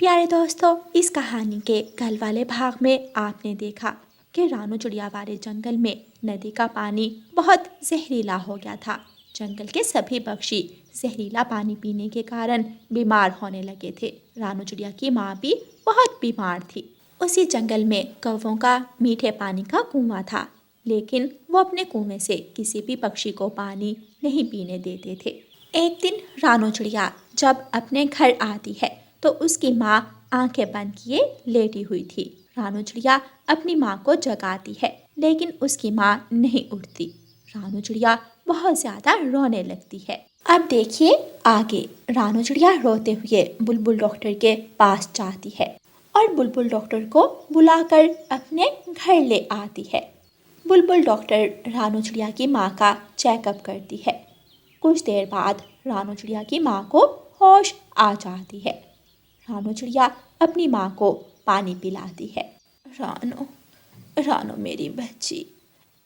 प्यारे दोस्तों, इस कहानी के कल वाले भाग में आपने देखा कि रानू चिड़िया वाले जंगल में नदी का पानी बहुत जहरीला हो गया था। जंगल के सभी पक्षी जहरीला पानी पीने के कारण बीमार होने लगे थे। रानू चिड़िया की माँ भी बहुत बीमार थी। उसी जंगल में कौवों का मीठे पानी का कुआं था, लेकिन वो अपने कुएं से किसी भी पक्षी को पानी नहीं पीने देते थे। एक दिन रानू चिड़िया जब अपने घर आती है तो उसकी माँ आंखें बंद किए लेटी हुई थी। रानू चिड़िया अपनी माँ को जगाती है, लेकिन उसकी माँ नहीं उठती। रानू चिड़िया बहुत ज्यादा रोने लगती है। अब देखिए आगे, रानू चिड़िया रोते हुए बुलबुल डॉक्टर के पास जाती है और बुलबुल डॉक्टर को बुलाकर अपने घर ले आती है। बुलबुल डॉक्टर रानू चिड़िया की माँ का चेकअप करती है। कुछ देर बाद रानू चिड़िया की माँ को होश आ जाती है। रानू चिड़िया अपनी माँ को पानी पिलाती है। रानू, रानू मेरी बच्ची,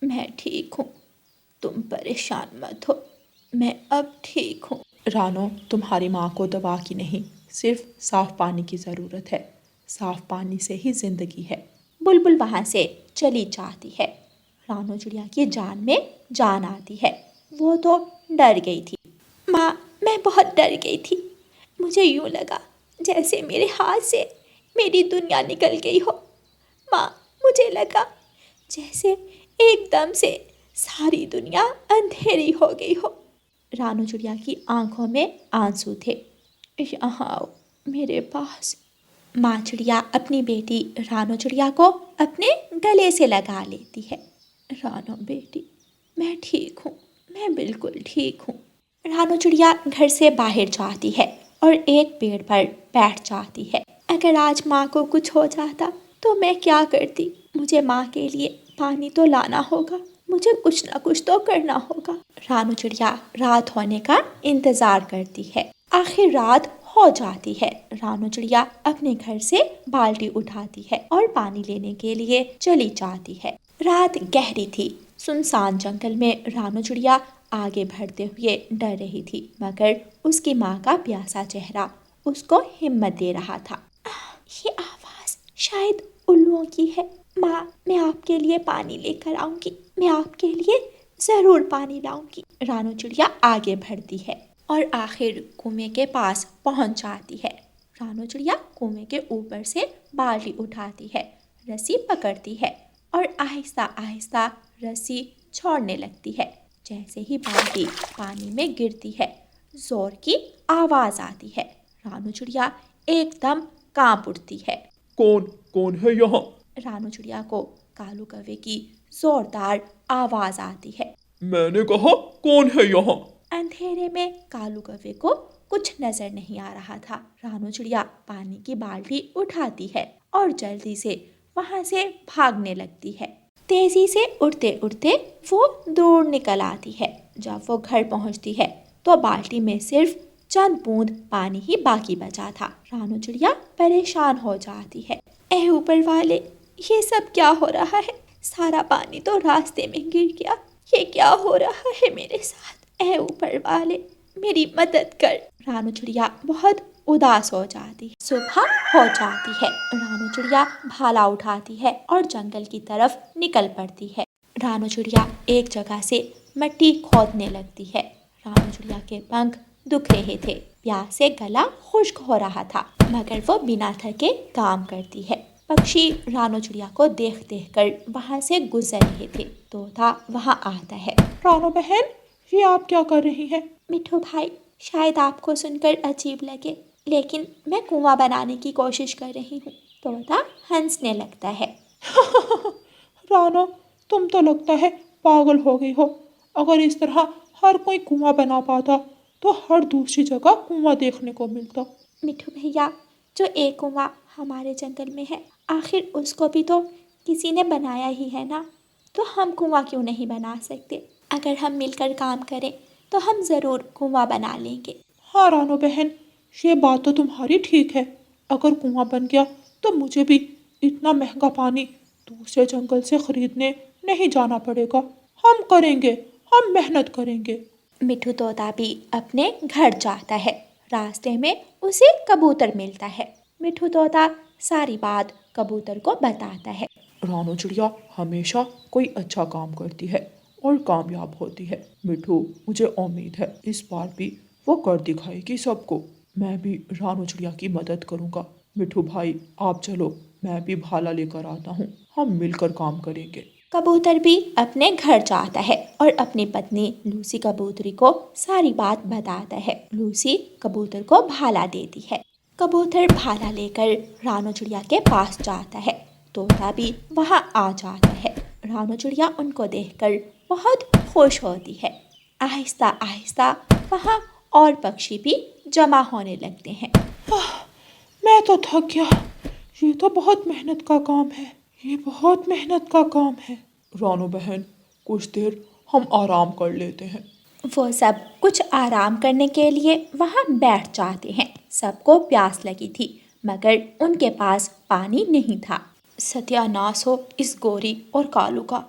मैं ठीक हूँ, तुम परेशान मत हो, मैं अब ठीक हूँ। रानो, तुम्हारी माँ को दवा की नहीं, सिर्फ साफ पानी की ज़रूरत है। साफ पानी से ही जिंदगी है। बुलबुल वहाँ से चली जाती है। रानू चिड़िया की जान में जान आती है। वो तो डर गई थी। माँ, मैं बहुत डर गई थी। मुझे यूँ लगा जैसे मेरे हाथ से मेरी दुनिया निकल गई हो। माँ, मुझे लगा जैसे एकदम से सारी दुनिया अंधेरी हो गई हो। रानू चिड़िया की आंखों में आंसू थे। यहाँ आओ मेरे पास। माँ चिड़िया अपनी बेटी रानू चिड़िया को अपने गले से लगा लेती है। रानू बेटी, मैं ठीक हूँ, मैं बिल्कुल ठीक हूँ। रानू चिड़िया घर से बाहर जाती है और एक पेड़ पर बैठ जाती है। अगर आज माँ को कुछ हो जाता तो मैं क्या करती? मुझे माँ के लिए पानी तो लाना होगा, मुझे कुछ ना कुछ तो करना होगा। रानू चिड़िया रात होने का इंतजार करती है। आखिर रात हो जाती है। रानू चिड़िया अपने घर से बाल्टी उठाती है और पानी लेने के लिए चली जाती है। रात गहरी थी। सुनसान जंगल में रानू चिड़िया आगे बढ़ते हुए डर रही थी, मगर उसकी माँ का प्यासा चेहरा उसको हिम्मत दे रहा था। ये आवाज शायद उल्लुओं की है। माँ, मैं आपके लिए पानी लेकर आऊंगी, मैं आपके लिए जरूर पानी लाऊंगी। रानू चिड़िया आगे बढ़ती है और आखिर कुएं के पास पहुंच जाती है। रानू चिड़िया कुएं के ऊपर से बाल्टी उठाती है, रस्सी पकड़ती है और आहिस्ता आहिस्ता रस्सी छोड़ने लगती है। जैसे ही बाल्टी पानी में गिरती है, जोर की आवाज आती है। रानू चिड़िया एकदम कांप उठती है। कौन कौन है यहाँ? रानू चिड़िया को कालू कौवे की जोरदार आवाज आती है। मैंने कहा कौन है यहाँ? अंधेरे में कालू कौवे को कुछ नजर नहीं आ रहा था। रानू चिड़िया पानी की बाल्टी उठाती है और जल्दी से वहां से भागने लगती है। तेजी से उड़ते उड़ते वो दूर निकल आती है। जब वो घर पहुंचती है तो बाल्टी में सिर्फ चंद बूंद पानी ही बाकी बचा था। रानू चिड़िया परेशान हो जाती है। ऐ ऊपर वाले, ये सब क्या हो रहा है? सारा पानी तो रास्ते में गिर गया। ये क्या हो रहा है मेरे साथ? ऐ ऊपर वाले, मेरी मदद कर। रानू चिड़िया बहुत उदास हो जाती है। सुबह हो जाती है। रानू चिड़िया भाला उठाती है और जंगल की तरफ निकल पड़ती है। रानू चिड़िया एक जगह से मिट्टी खोदने लगती है। रानू चिड़िया के पंख दुख रहे थे, प्यास से गला खुश्क हो रहा था, मगर वो बिना थके काम करती है। पक्षी रानू चिड़िया को देख देख कर वहाँ से गुजर रहे थे। तोता वहाँ आता है। रानो बहन, ये आप क्या कर रही हैं? मिठू भाई, शायद आपको सुनकर अजीब लगे, लेकिन मैं कुआं बनाने की कोशिश कर रही हूँ। तोता हंसने लगता है। रानो, तुम तो लगता है पागल हो गई हो। अगर इस तरह हर कोई कुआं बना पाता तो हर दूसरी जगह कुआं देखने को मिलता। मिठू भैया, जो एक कुआं हमारे जंगल में है, आखिर उसको भी तो किसी ने बनाया ही है ना, तो हम कुआं क्यों नहीं बना सकते? अगर हम मिलकर काम करें तो हम ज़रूर कुआं बना लेंगे। हाँ रानो बहन, ये बात तो तुम्हारी ठीक है। अगर कुआं बन गया तो मुझे भी इतना महंगा पानी दूसरे जंगल से खरीदने नहीं जाना पड़ेगा। हम करेंगे, हम मेहनत करेंगे। मिठू तोता भी अपने घर जाता है। रास्ते में उसे कबूतर मिलता है। मिठू तोता सारी बात कबूतर को बताता है। रानू चिड़िया हमेशा कोई अच्छा काम करती है और कामयाब होती है। मिठू, मुझे उम्मीद है इस बार भी वो कर दिखाएगी सबको। मैं भी रानू चिड़िया की मदद करूँगा। मिठू भाई, आप चलो, मैं भी भाला लेकर आता हूँ, हम मिलकर काम करेंगे। कबूतर भी अपने घर जाता है और अपनी पत्नी लूसी कबूतरी को सारी बात बताता है। लूसी कबूतर को भाला देती है। कबूतर भाला लेकर रानू चिड़िया के पास जाता है। तोता भी वहाँ आ जाता है। रानू चिड़िया उनको देखकर बहुत खुश होती है। आहिस्ता आहिस्ता वहाँ और पक्षी भी जमा होने लगते हैं। मैं तो थक गया। ये तो बहुत मेहनत का काम है। ये बहुत मेहनत का काम है। रानू बहन, कुछ देर हम आराम कर लेते हैं। वो सब कुछ आराम करने के लिए वहाँ बैठ जाते हैं। सबको प्यास लगी थी मगर उनके पास पानी नहीं था। सत्यानाश हो इस गोरी और कालू का।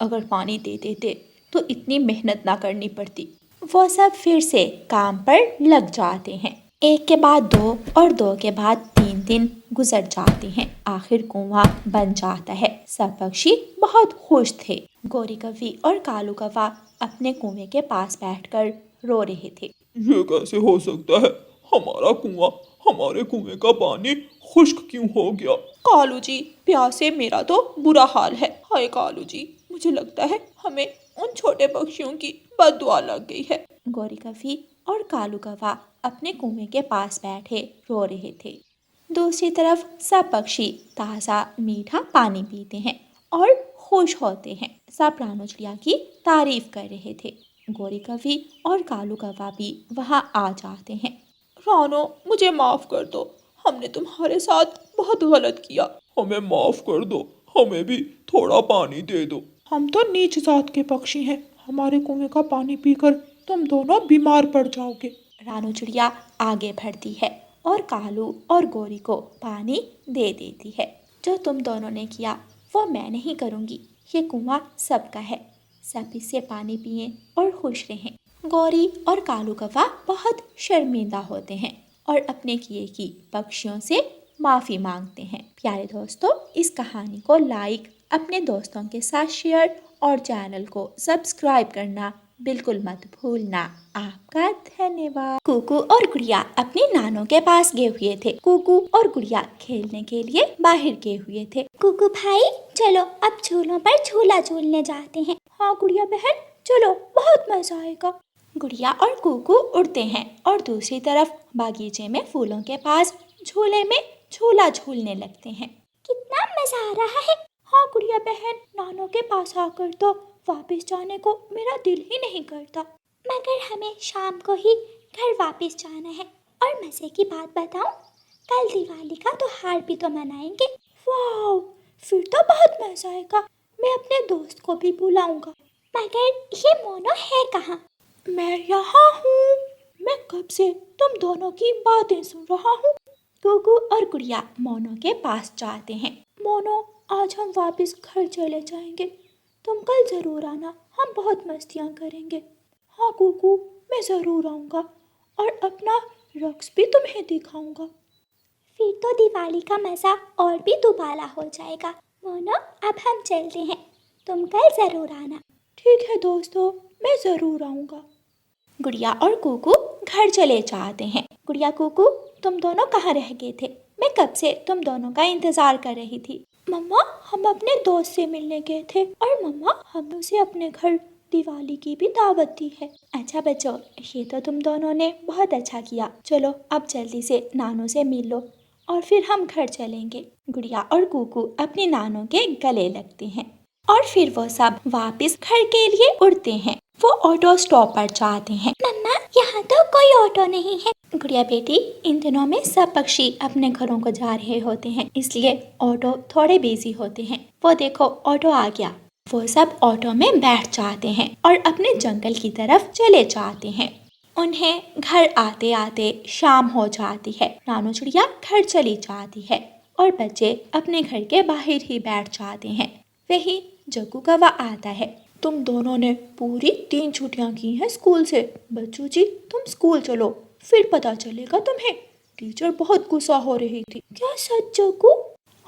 अगर पानी दे देते तो इतनी मेहनत ना करनी पड़ती। वो सब फिर से काम पर लग जाते हैं। एक के बाद दो और दो के बाद 3 दिन गुजर जाते हैं। आखिर कुआं बन जाता है। सब पक्षी बहुत खुश थे। गोरी कौवी और कालू कौवा अपने कुएं के पास बैठकर रो रहे थे। ये कैसे हो सकता है? हमारा कुआं, हमारे कुएं का पानी खुश्क क्यों हो गया? कालू जी, प्यास से मेरा तो बुरा हाल है। हाय कालू जी, मुझे लगता है हमें उन छोटे पक्षियों की बददुआ लग गई है। गोरी कौवी और कालू कौवा अपने कुएं के पास बैठे रो रहे थे। दूसरी तरफ सब पक्षी ताज़ा मीठा पानी पीते हैं और खुश होते हैं। सब रानू चिड़िया की तारीफ कर रहे थे। गोरी कौवी और कालू कौवा भी वहाँ आ जाते हैं। रानो, मुझे माफ कर दो, हमने तुम्हारे साथ बहुत गलत किया। हमें माफ कर दो, हमें भी थोड़ा पानी दे दो। हम तो नीच जात के पक्षी हैं। हमारे कुएं का पानी पीकर तुम दोनों बीमार पड़ जाओगे। रानू चिड़िया आगे बढ़ती है और कालू और गोरी को पानी दे देती है। जो तुम दोनों ने किया वो मैं नहीं करूँगी। ये कुआं सबका है। सब इससे पानी पिएं और खुश रहें। गोरी और कालू कौवा बहुत शर्मिंदा होते हैं और अपने किए की पक्षियों से माफ़ी मांगते हैं। प्यारे दोस्तों, इस कहानी को लाइक, अपने दोस्तों के साथ शेयर और चैनल को सब्सक्राइब करना बिल्कुल मत भूलना। आपका धन्यवाद। कुकू और गुड़िया अपनी नानों के पास गए हुए थे। कुकू और गुड़िया खेलने के लिए बाहर गए हुए थे। कुकू भाई, चलो अब झूलों पर झूला झूलने जाते हैं। हाँ गुड़िया बहन, चलो, बहुत मजा आएगा। गुड़िया और कुकू उड़ते हैं और दूसरी तरफ बागीचे में फूलों के पास झूले में झूला झूलने लगते हैं। कितना मजा आ रहा है। हाँ गुड़िया बहन, नानों के पास आकर तो वापस जाने को मेरा दिल ही नहीं करता। मगर हमें शाम को ही घर वापस जाना है। और मजे की बात बताऊं, कल दिवाली का त्योहार भी तो मनाएंगे। वाह, फिर तो बहुत मजा आएगा। मैं अपने दोस्त को भी बुलाऊंगा। मगर ये मोनो है कहाँ? मैं यहाँ हूँ। मैं कब से तुम दोनों की बातें सुन रहा हूँ। कुकू और गुड़िया मोनो के पास जाते हैं। मोनो, आज हम वापस घर चले जाएंगे। तुम कल जरूर आना, हम बहुत मस्तियाँ करेंगे। हाँ कुकू, मैं ज़रूर आऊँगा और अपना रक्स भी तुम्हें दिखाऊंगा। फिर तो दिवाली का मज़ा और भी दुबाला हो जाएगा। मोनो, अब हम चलते हैं, तुम कल ज़रूर आना। ठीक है दोस्तों, मैं ज़रूर आऊँगा। गुड़िया और कुकू घर चले जाते हैं। गुड़िया, कुकू, तुम दोनों कहाँ रह गए थे? मैं कब से तुम दोनों का इंतज़ार कर रही थी। मम्मा, हम अपने दोस्त से मिलने गए थे और मम्मा, हमने उसे अपने घर दिवाली की भी दावत दी है। अच्छा बच्चों, ये तो तुम दोनों ने बहुत अच्छा किया। चलो अब जल्दी से नानू से मिल लो और फिर हम घर चलेंगे। गुड़िया और कुकू अपनी नानू के गले लगते हैं और फिर वो सब वापस घर के लिए उड़ते हैं। वो ऑटो स्टॉप पर जाते हैं। मम्मा, यहाँ तो कोई ऑटो नहीं है। गुड़िया बेटी, इन दिनों में सब पक्षी अपने घरों को जा रहे होते हैं, इसलिए ऑटो थोड़े बिजी होते हैं। वो देखो, ऑटो आ गया। वो सब ऑटो में बैठ जाते हैं और अपने जंगल की तरफ चले जाते हैं। उन्हें घर आते आते शाम हो जाती है। रानू चिड़िया घर चली जाती है और बच्चे अपने घर के बाहर ही बैठ जाते हैं। वही जग्गू कौवा आता है। तुम दोनों ने पूरी 3 छुट्टियां की हैं स्कूल से। बच्चू जी, तुम स्कूल चलो, फिर पता चलेगा तुम्हें टीचर बहुत गुस्सा हो रही थी। क्या सच जग्गू?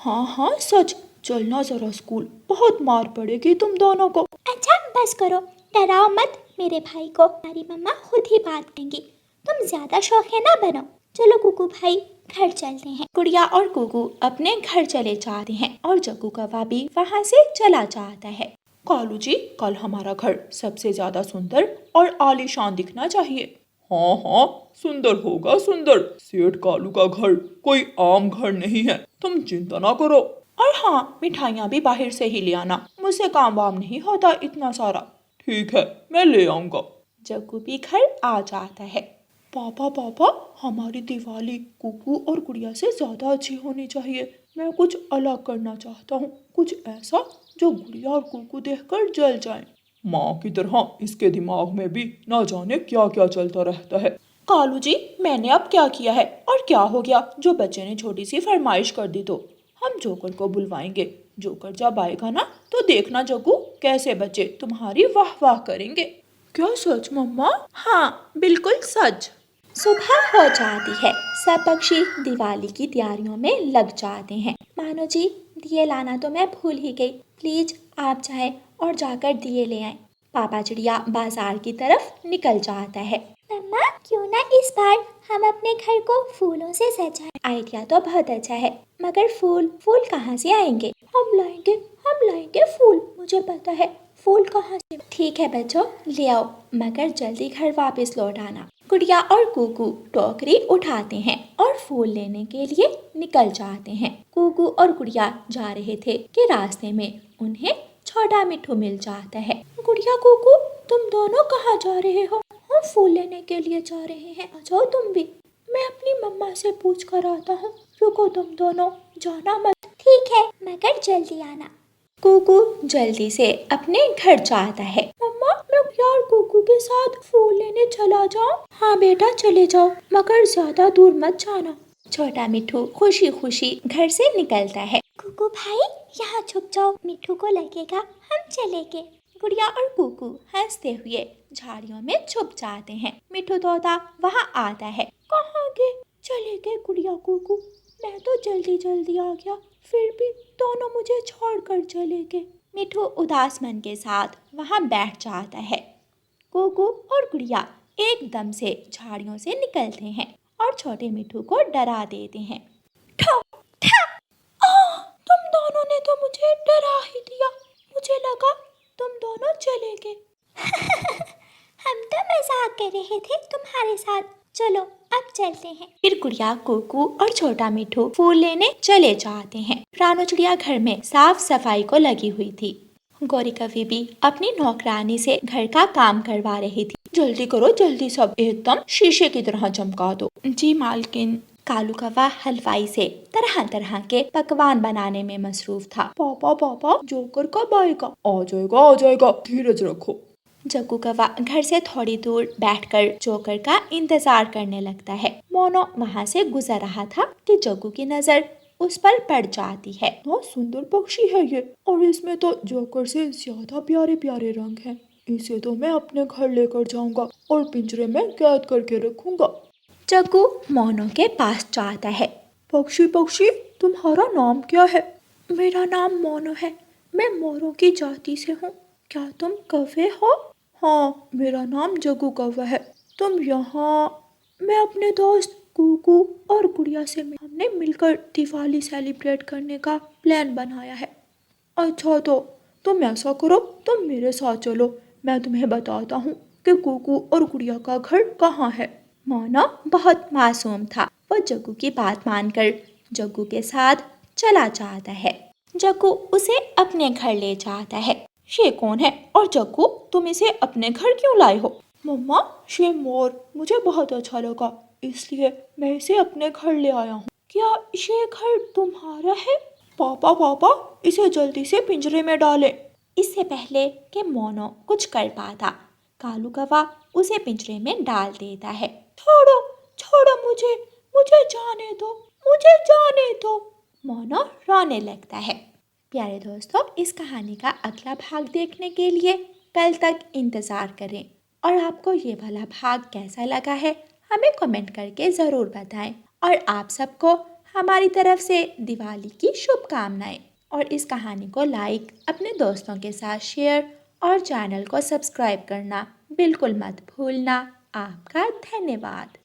हाँ सच। चलना जरा स्कूल, बहुत मार पड़ेगी तुम दोनों को। अच्छा बस करो, डराओ मत मेरे भाई को, हमारी मम्मा खुद ही बात करेंगी। तुम ज्यादा शौकीन ना बनो। चलो कुकू भाई घर चलते हैं। गुड़िया और कुकू अपने घर चले जाते हैं और जग्गू कौवा भी वहाँ से चला जाता है। कालू जी, कल हमारा घर सबसे ज्यादा सुंदर और आलीशान दिखना चाहिए। हाँ, सुंदर होगा सुंदर। सेठ कालू का घर कोई आम घर नहीं है, तुम चिंता ना करो। और हाँ, मिठाइयाँ भी बाहर से ही ले आना, मुझसे काम वाम नहीं होता इतना सारा। ठीक है, मैं ले आऊंगा। जग्गू भी घर आ जाता है। पापा, हमारी दिवाली कुकू और गुड़िया से ज्यादा अच्छी होनी चाहिए। मैं कुछ अलग करना चाहता हूँ, कुछ ऐसा जो गुड़िया और कुकू देखकर जल जाए। माँ की तरह इसके दिमाग में भी ना जाने क्या क्या चलता रहता है। कालू जी, मैंने अब क्या किया है और क्या हो गया जो बच्चे ने छोटी सी फरमाइश कर दी तो? हम जोकर को बुलवाएंगे। जोकर जब आएगा ना तो देखना जग्गू कैसे बच्चे तुम्हारी वाह वाह करेंगे। क्या सच मम्मा? हाँ बिल्कुल सच। सुबह हो जाती है, सब पक्षी दिवाली की तैयारियों में लग जाते हैं। मानो जी, दिए लाना तो मैं भूल ही गई, प्लीज आप जाएं और जाकर दिए ले आएं। पापा चिड़िया बाजार की तरफ निकल जाता है। मम्मा, क्यों ना इस बार हम अपने घर को फूलों से सजाएं? आइडिया तो बहुत अच्छा है, मगर फूल कहाँ से आएंगे? हम लाएंगे फूल, मुझे पता है फूल कहाँ से। ठीक है बच्चों, ले आओ, मगर जल्दी घर वापस लौट आना। गुड़िया और कुकू टोकरी उठाते हैं और फूल लेने के लिए निकल जाते हैं। कुकू और गुड़िया जा रहे थे कि रास्ते में उन्हें छोटा मिट्ठू मिल जाता है। गुड़िया कुकू, तुम दोनों कहाँ जा रहे हो? हम फूल लेने के लिए जा रहे हैं, आ जाओ तुम भी। मैं अपनी मम्मा से पूछ कर आता हूँ, रुको तुम दोनों, जाना मत। ठीक है, मगर जल्दी आना। कुकू जल्दी से अपने घर जाता है। मम्मा, मैं यार कुकू के साथ फूल लेने चला जाऊं? हाँ बेटा चले जाओ, मगर ज्यादा दूर मत जाना। छोटा मिट्ठू खुशी खुशी घर से निकलता है। कुकू भाई, यहाँ छुप जाओ, मिट्ठू को लगेगा हम चले गए। गुड़िया और कुकू हंसते हुए झाड़ियों में छुप जाते हैं। मिट्ठू तोता वहाँ आता है। कहाँ गए? चले गए गुड़िया कुकू, मैं तो जल्दी जल्दी आ गया, फिर भी दोनों मुझे छोड़कर चले गए। मिट्ठू उदास मन के साथ वहाँ बैठ जाता है। कुकू और गुड़िया एकदम से झाड़ियों से निकलते हैं और छोटे मिट्ठू को डरा देते हैं। ठा, ठा, तुम दोनों ने तो मुझे डरा ही दिया, मुझे लगा तुम दोनों चले गए। हम तो मजाक कर रहे थे तुम्हारे साथ, चलो अब चलते हैं। फिर गुड़िया कुकू और छोटा मिट्ठू फूल लेने चले जाते हैं। रानू चिड़िया घर में साफ सफाई को लगी हुई थी। गौरी कवि भी अपनी नौकरानी से घर का काम करवा रही थी। जल्दी करो जल्दी, सब एकदम शीशे की तरह चमका दो। जी मालकिन। कालू कौवा हलवाई से तरह तरह के पकवान बनाने में मसरूफ था। पापा, जोकर कब आएगा? आ जाएगा, धीरज रखो। जग्गू कौवा घर से थोड़ी दूर बैठकर जोकर का इंतजार करने लगता है। मोनो वहाँ से गुजर रहा था कि जग्गू की नजर उस पर पड़ जाती है। बहुत सुंदर पक्षी है ये, और इसमें तो जोकर से ज्यादा प्यारे प्यारे रंग हैं। इसे तो मैं अपने घर लेकर जाऊंगा और पिंजरे में कैद करके रखूंगा। जग्गू मोनो के पास जाता है। पक्षी तुम्हारा नाम क्या है? मेरा नाम मोनो है, मैं मोरों की जाति से हूँ। क्या तुम कौवे हो? हाँ, मेरा नाम जग्गू कौवा है। तुम यहाँ? मैं अपने दोस्त कुकू और गुड़िया से हमने मिलकर दिवाली सेलिब्रेट करने का प्लान बनाया है। अच्छा, तो तुम ऐसा करो, तुम मेरे साथ चलो, मैं तुम्हें बताता हूँ कि कुकू और गुड़िया का घर कहाँ है। मोनो बहुत मासूम था, वो जग्गू की बात मानकर जग्गू के साथ चला जाता है। जग्गू उसे अपने घर ले जाता है। ये कौन है और जग्गू तुम इसे अपने घर क्यों लाए हो? मम्मा, ये मोर मुझे बहुत अच्छा लगा, इसलिए मैं इसे अपने घर ले आया हूँ। क्या ये घर तुम्हारा है? पापा, इसे जल्दी से पिंजरे में डालें। इससे पहले कि मोनो कुछ कर पाता, कालू कौवा उसे पिंजरे में डाल देता है। छोड़ो मुझे जाने दो। मोनो रोने लगता है। प्यारे दोस्तों, इस कहानी का अगला भाग देखने के लिए कल तक इंतज़ार करें। और आपको ये वाला भाग कैसा लगा है हमें कमेंट करके ज़रूर बताएं। और आप सबको हमारी तरफ से दिवाली की शुभकामनाएं। और इस कहानी को लाइक, अपने दोस्तों के साथ शेयर और चैनल को सब्सक्राइब करना बिल्कुल मत भूलना। आपका धन्यवाद।